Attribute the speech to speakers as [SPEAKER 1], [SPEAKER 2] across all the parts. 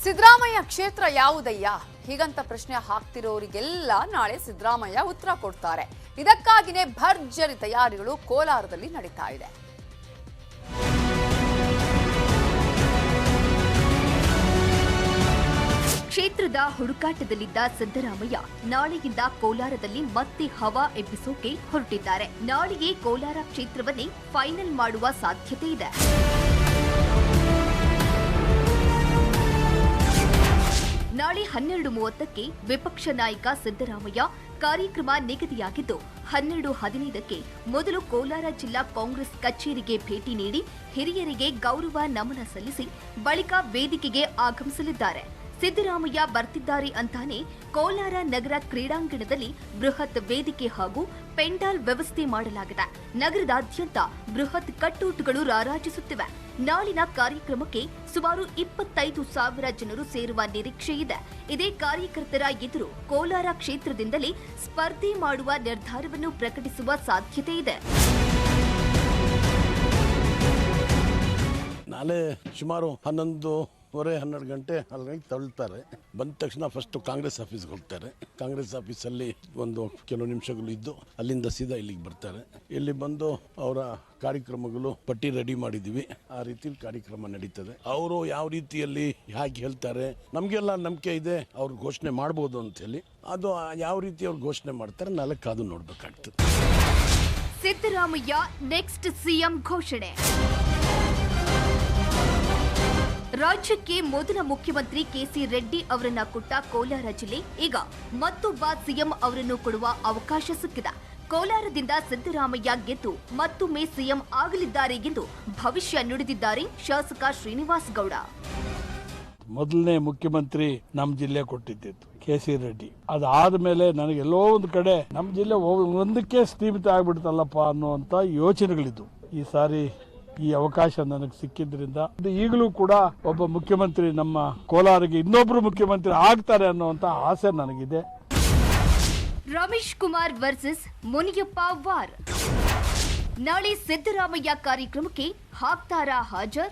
[SPEAKER 1] ಸಿದ್ದರಾಮಯ್ಯ ಕ್ಷೇತ್ರ ಯಾವುದಯ್ಯ ಹೀಗಂತ ಪ್ರಶ್ನೆ ಹಾಕ್ತಿರೋರಿಗೆಲ್ಲ ನಾಳೆ ಸಿದ್ದರಾಮಯ್ಯ ಉತ್ತರ ಕೊಡ್ತಾರೆ. ಇದಕ್ಕಾಗಿನೇ ಭರ್ಜರಿ ತಯಾರಿಗಳು ಕೋಲಾರದಲ್ಲಿ ನಡೀತಾ ಇದೆ.
[SPEAKER 2] ಕ್ಷೇತ್ರದ ಹುಡುಕಾಟದಲ್ಲಿದ್ದ ಸಿದ್ದರಾಮಯ್ಯ ನಾಳೆಯಿಂದ ಕೋಲಾರದಲ್ಲಿ ಮತ್ತೆ ಹವಾ ಎಬ್ಬಿಸೋಕೆ ಹೊರಟಿದ್ದಾರೆ. ನಾಳೆಯೇ ಕೋಲಾರ ಕ್ಷೇತ್ರವನ್ನೇ ಫೈನಲ್ ಮಾಡುವ ಸಾಧ್ಯತೆ ಇದೆ. ನಾಳೆ 12:30ಕ್ಕೆ ವಿಪಕ್ಷ ನಾಯಕ ಸಿದ್ದರಾಮಯ್ಯ ಕಾರ್ಯಕ್ರಮ ನಿಗದಿಯಾಗಿದ್ದು 12:15ಕ್ಕೆ ಮೊದಲು ಕೋಲಾರ ಜಿಲ್ಲಾ ಕಾಂಗ್ರೆಸ್ ಕಚೇರಿಗೆ ಭೇಟಿ ನೀಡಿ ಹಿರಿಯರಿಗೆ ಗೌರವ ನಮನ ಸಲ್ಲಿಸಿ ಬಳಿಕ ವೇದಿಕೆಗೆ ಆಗಮಿಸಲಿದ್ದಾರೆ. ಸಿದ್ದರಾಮಯ್ಯ ಬರ್ತಿದ್ದಾರೆ ಅಂತಾನೆ ಕೋಲಾರ ನಗರ ಕ್ರೀಡಾಂಗಣದಲ್ಲಿ ಬೃಹತ್ ವೇದಿಕೆ ಹಾಗೂ ಪೆಂಡಾಲ್ ವ್ಯವಸ್ಥೆ ಮಾಡಲಾಗಿದೆ. ನಗರದಾದ್ಯಂತ ಬೃಹತ್ ಕಟ್ಟೌಟ್ಗಳು ರಾರಾಜಿಸುತ್ತಿವೆ. ನಾಳಿನ ಕಾರ್ಯಕ್ರಮಕ್ಕೆ ಸುಮಾರು 25,000 ಜನರು ಸೇರುವ ನಿರೀಕ್ಷೆ ಇದೆ. ಇದೇ ಕಾರ್ಯಕರ್ತರ ಎದುರು ಕೋಲಾರ ಕ್ಷೇತ್ರದಿಂದಲೇ ಸ್ಪರ್ಧೆ ಮಾಡುವ ನಿರ್ಧಾರವನ್ನು ಪ್ರಕಟಿಸುವ ಸಾಧ್ಯತೆ ಇದೆ.
[SPEAKER 3] ನಾಳೆ ಸುಮಾರು 11:30-12 ಗಂಟೆ ಅಲ್ಲಿ ತಳ್ಳುತ್ತಾರೆ. ಬಂದ ತಕ್ಷಣ ಫಸ್ಟ್ ಕಾಂಗ್ರೆಸ್ ಆಫೀಸ್ಗೆ ಹೋಗ್ತಾರೆ. ಕಾಂಗ್ರೆಸ್ ಆಫೀಸಲ್ಲಿ ಕೆಲವು ನಿಮಿಷಗಳು ಇದ್ದು ಅಲ್ಲಿಂದ ಸೀದಾ ಇಲ್ಲಿಗೆ ಬರ್ತಾರೆ. ಇಲ್ಲಿ ಬಂದು ಅವರ ಕಾರ್ಯಕ್ರಮಗಳು ಪಟ್ಟಿ ರೆಡಿ ಮಾಡಿದ್ದೀವಿ. ಆ ರೀತಿ ಕಾರ್ಯಕ್ರಮ ನಡೀತದೆ. ಅವರು ಯಾವ ರೀತಿಯಲ್ಲಿ ಹೇಗೆ ಹೇಳ್ತಾರೆ ನಮಗೆಲ್ಲ ನಂಬಿಕೆ ಇದೆ ಅವ್ರು ಘೋಷಣೆ ಮಾಡ್ಬೋದು ಅಂತ ಹೇಳಿ. ಅದು ಯಾವ ರೀತಿ ಅವ್ರು ಘೋಷಣೆ ಮಾಡ್ತಾರೆ ನಾಳೆ ಕಾದು ನೋಡ್ಬೇಕಾಗ್ತದೆ.
[SPEAKER 2] ಸಿದ್ದರಾಮಯ್ಯ ನೆಕ್ಸ್ಟ್ ಸಿಎಂ ಘೋಷಣೆ. ರಾಜ್ಯಕ್ಕೆ ಮೊದಲ ಮುಖ್ಯಮಂತ್ರಿ ಕೆಸಿ ರೆಡ್ಡಿ ಅವರನ್ನ ಕೊಟ್ಟ ಕೋಲಾರ ಜಿಲ್ಲೆ ಈಗ ಮತ್ತೊಬ್ಬ ಸಿಎಂ ಅವರನ್ನು ಕೊಡುವ ಅವಕಾಶ ಸಿಕ್ಕಿದೆ. ಕೋಲಾರದಿಂದ ಸಿದ್ದರಾಮಯ್ಯ ಗೆದ್ದು ಮತ್ತೊಮ್ಮೆ ಸಿಎಂ ಆಗಲಿದ್ದಾರೆ ಎಂದು ಭವಿಷ್ಯ ನುಡಿದಿದ್ದಾರೆ ಶಾಸಕ ಶ್ರೀನಿವಾಸ್ ಗೌಡ.
[SPEAKER 4] ಮೊದಲನೇ ಮುಖ್ಯಮಂತ್ರಿ ನಮ್ಮ ಜಿಲ್ಲೆ ಕೊಟ್ಟಿದ್ದು ಕೆಸಿ ರೆಡ್ಡಿ. ಅದಾದ ಮೇಲೆ ನನಗೆಲ್ಲೋ ಒಂದು ಕಡೆ ನಮ್ಮ ಜಿಲ್ಲೆ ಒಂದಕ್ಕೆ ಸೀಮಿತ ಆಗ್ಬಿಡ್ತಲ್ಲಪ್ಪ ಅನ್ನುವಂತ ಯೋಚನೆಗಳಿದ್ದು. ಈ ಸಾರಿ ಈ ಅವಕಾಶ ನನಗೆ ಸಿಕ್ಕಿದ್ರಿಂದ ಈಗಲೂ ಕೂಡ ಒಬ್ಬ ಮುಖ್ಯಮಂತ್ರಿ ನಮ್ಮ ಕೋಲಾರಿಗೆ ಇನ್ನೊಬ್ರು ಮುಖ್ಯಮಂತ್ರಿ ಆಗ್ತಾರೆ ಅನ್ನುವಂತ ಆಸೆ ನನಗಿದೆ.
[SPEAKER 2] Ramesh Kumar versus Muniyappa war. ನಾಳೆ ಸಿದ್ದರಾಮಯ್ಯ ಕಾರ್ಯಕ್ರಮಕ್ಕೆ ಹಾಕ್ತಾರಾ ಹಾಜರ್?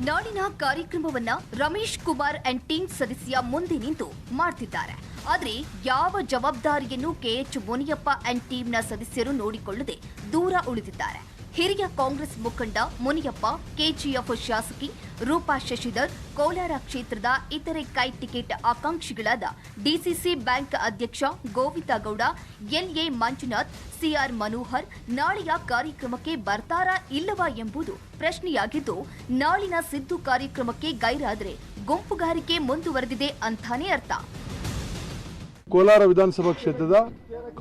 [SPEAKER 2] ನಾಳಿನ ಕಾರ್ಯಕ್ರಮವನ್ನ ರಮೇಶ್ ಕುಮಾರ್ ಅಂಡ್ ಟೀಮ್ ಸದಸ್ಯ ಮುಂದೆ ನಿಂತು ಮಾಡ್ತಿದ್ದಾರೆ. ಆದರೆ ಯಾವ ಜವಾಬ್ದಾರಿಯನ್ನು ಕೆಎಚ್ ಮುನಿಯಪ್ಪ ಅಂಡ್ ಟೀಮ್ನ ಸದಸ್ಯರು ನೋಡಿಕೊಳ್ಳದೆ ದೂರ ಉಳಿದಿದ್ದಾರೆ. ಹಿರಿಯ ಕಾಂಗ್ರೆಸ್ ಮುಖಂಡ ಮುನಿಯಪ್ಪ, ಕೆಜಿಎಫ್ ಶಾಸಕಿ ರೂಪಾ ಶಶಿಧರ್, ಕೋಲಾರ ಕ್ಷೇತ್ರದ ಇತರೆ ಕೈ ಟಿಕೆಟ್ ಆಕಾಂಕ್ಷಿಗಳಾದ ಡಿಸಿಸಿ ಬ್ಯಾಂಕ್ ಅಧ್ಯಕ್ಷ ಗೋವಿಂದಗೌಡ, ಎಲ್ಎ ಮಂಜುನಾಥ್, ಸಿಆರ್ ಮನೋಹರ್ ನಾಳೆಯ ಕಾರ್ಯಕ್ರಮಕ್ಕೆ ಬರ್ತಾರಾ ಇಲ್ಲವಾ ಎಂಬುದು ಪ್ರಶ್ನೆಯಾಗಿದ್ದು, ನಾಳಿನ ಸಿದ್ದು ಕಾರ್ಯಕ್ರಮಕ್ಕೆ ಗೈರಾದರೆ ಗುಂಪುಗಾರಿಕೆ ಮುಂದುವರೆದಿದೆ ಅಂತಾನೆ ಅರ್ಥ.
[SPEAKER 5] ಕೋಲಾರ ವಿಧಾನಸಭಾ ಕ್ಷೇತ್ರದ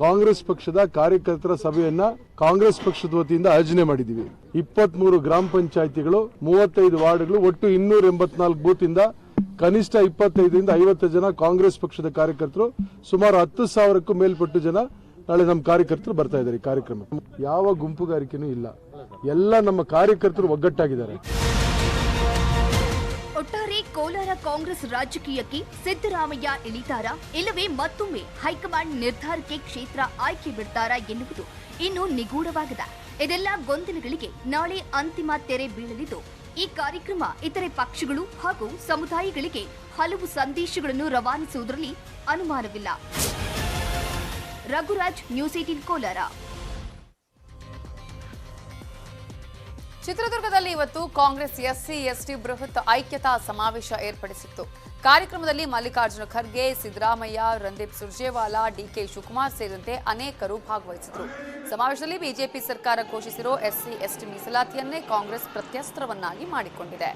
[SPEAKER 5] ಕಾಂಗ್ರೆಸ್ ಪಕ್ಷದ ಕಾರ್ಯಕರ್ತರ ಸಭೆಯನ್ನ ಕಾಂಗ್ರೆಸ್ ಪಕ್ಷದ ವತಿಯಿಂದ ಆಯೋಜನೆ ಮಾಡಿದ್ದೀವಿ. 23 ಗ್ರಾಮ ಪಂಚಾಯಿತಿಗಳು, 35 ವಾರ್ಡ್ಗಳು, ಒಟ್ಟು 284 ಬೂತ್ ಇಂದ ಕನಿಷ್ಠ 25ರಿಂದ 50 ಜನ ಕಾಂಗ್ರೆಸ್ ಪಕ್ಷದ ಕಾರ್ಯಕರ್ತರು, ಸುಮಾರು 10,000ಕ್ಕೂ ಮೇಲ್ಪಟ್ಟು ಜನ ನಾಳೆ ನಮ್ಮ ಕಾರ್ಯಕರ್ತರು ಬರ್ತಾ ಇದ್ದಾರೆ. ಈ ಕಾರ್ಯಕ್ರಮ ಯಾವ ಗುಂಪುಗಾರಿಕೆನೂ ಇಲ್ಲ. ಎಲ್ಲ ನಮ್ಮ ಕಾರ್ಯಕರ್ತರು ಒಗ್ಗಟ್ಟಾಗಿದ್ದಾರೆ.
[SPEAKER 2] ಒಟ್ಟಾರೆ ಕೋಲಾರ ಕಾಂಗ್ರೆಸ್ ರಾಜಕೀಯಕ್ಕೆ ಸಿದ್ದರಾಮಯ್ಯ ಇಳಿತಾರಾ ಇಲ್ಲವೇ ಮತ್ತೊಮ್ಮೆ ಹೈಕಮಾಂಡ್ ನಿರ್ಧಾರಕ್ಕೆ ಕ್ಷೇತ್ರ ಆಯ್ಕೆ ಬಿಡ್ತಾರಾ ಎನ್ನುವುದು ಇನ್ನೂ ನಿಗೂಢವಾಗಿದೆ. ಇದೆಲ್ಲ ಗೊಂದಲಗಳಿಗೆ ನಾಳೆ ಅಂತಿಮ ತೆರೆ ಬೀಳಲಿದ್ದು, ಈ ಕಾರ್ಯಕ್ರಮ ಇತರೆ ಪಕ್ಷಗಳು ಹಾಗೂ ಸಮುದಾಯಗಳಿಗೆ ಹಲವು ಸಂದೇಶಗಳನ್ನು ರವಾನಿಸುವುದರಲ್ಲಿ ಅನುಮಾನವಿಲ್ಲ. ರಘುರಾಜ್, ನ್ಯೂಸ್ 18 ಕೋಲಾರ.
[SPEAKER 1] ಚಿತ್ರದುರ್ಗದಲ್ಲಿ ಇವತ್ತು ಕಾಂಗ್ರೆಸ್ ಎಸ್ಸಿ ಎಸ್ಟಿ ಬೃಹತ್ ಐಕ್ಯತಾ ಸಮಾವೇಶ ಏರ್ಪಡಿಸಿತ್ತು. ಕಾರ್ಯಕ್ರಮದಲ್ಲಿ ಮಲ್ಲಿಕಾರ್ಜುನ ಖರ್ಗೆ, ಸಿದ್ದರಾಮಯ್ಯ, ರಣದೀಪ್ ಸುರ್ಜೇವಾಲಾ, ಡಿಕೆ ಶಿವಕುಮಾರ್ ಸೇರಿದಂತೆ ಅನೇಕರು ಭಾಗವಹಿಸಿದರು. ಸಮಾವೇಶದಲ್ಲಿ ಬಿಜೆಪಿ ಸರ್ಕಾರ ಘೋಷಿಸಿರೋ ಎಸ್ಸಿ ಎಸ್ಟಿ ಮೀಸಲಾತಿಯನ್ನೇ ಕಾಂಗ್ರೆಸ್ ಪ್ರತ್ಯಸ್ತ್ರವನ್ನಾಗಿ ಮಾಡಿಕೊಂಡಿದೆ.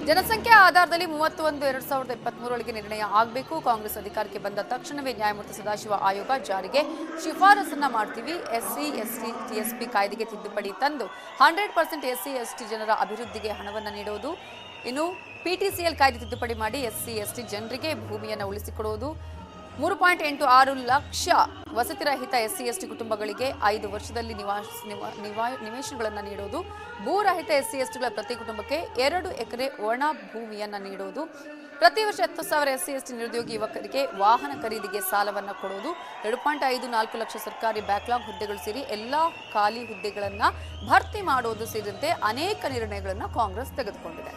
[SPEAKER 1] ಜನಸಂಖ್ಯಾ ಆಧಾರದಲ್ಲಿ 31/2023 ನಿರ್ಣಯ ಆಗಬೇಕು. ಕಾಂಗ್ರೆಸ್ ಅಧಿಕಾರಕ್ಕೆ ಬಂದ ತಕ್ಷಣವೇ ನ್ಯಾಯಮೂರ್ತಿ ಸದಾಶಿವ ಆಯೋಗ ಜಾರಿಗೆ ಶಿಫಾರಸನ್ನ ಮಾಡ್ತೀವಿ. ಎಸ್ಸಿ ಎಸ್ಟಿ ಟಿಎಸ್ಪಿ ಕಾಯ್ದೆಗೆ ತಿದ್ದುಪಡಿ ತಂದು 100% ಎಸ್ಸಿ ಎಸ್ಟಿ ಜನರ ಅಭಿವೃದ್ಧಿಗೆ ಹಣವನ್ನು ನೀಡುವುದು. ಇನ್ನು ಪಿಟಿಸಿಎಲ್ ಕಾಯ್ದೆ ತಿದ್ದುಪಡಿ ಮಾಡಿ ಎಸ್ಸಿ ಎಸ್ಟಿ ಜನರಿಗೆ ಭೂಮಿಯನ್ನು ಉಳಿಸಿಕೊಡುವುದು. 3.86 ಲಕ್ಷ ವಸತಿರಹಿತ ಎಸ್ಸಿ ಎಸ್ಟಿ ಕುಟುಂಬಗಳಿಗೆ 5 ವರ್ಷದಲ್ಲಿ ನಿವೇಶನಗಳನ್ನು ನೀಡೋದು, ಭೂರಹಿತ ಎಸ್ಸಿ ಎಸ್ಟಿಗಳ ಪ್ರತಿ ಕುಟುಂಬಕ್ಕೆ 2 ಎಕರೆ ಒಣ ಭೂಮಿಯನ್ನ ನೀಡೋದು, ಪ್ರತಿ ವರ್ಷ 10,000 ಎಸ್ಸಿ ಎಸ್ಟಿ ನಿರುದ್ಯೋಗಿ ಯುವಕರಿಗೆ ವಾಹನ ಖರೀದಿಗೆ ಸಾಲವನ್ನು ಕೊಡೋದು, 2.54 ಲಕ್ಷ ಸರ್ಕಾರಿ ಬ್ಯಾಕ್ಲಾಗ್ ಹುದ್ದೆಗಳು ಸೇರಿ ಎಲ್ಲಾ ಖಾಲಿ ಹುದ್ದೆಗಳನ್ನು ಭರ್ತಿ ಮಾಡೋದು ಸೇರಿದಂತೆ ಅನೇಕ ನಿರ್ಣಯಗಳನ್ನು ಕಾಂಗ್ರೆಸ್ ತೆಗೆದುಕೊಂಡಿದೆ.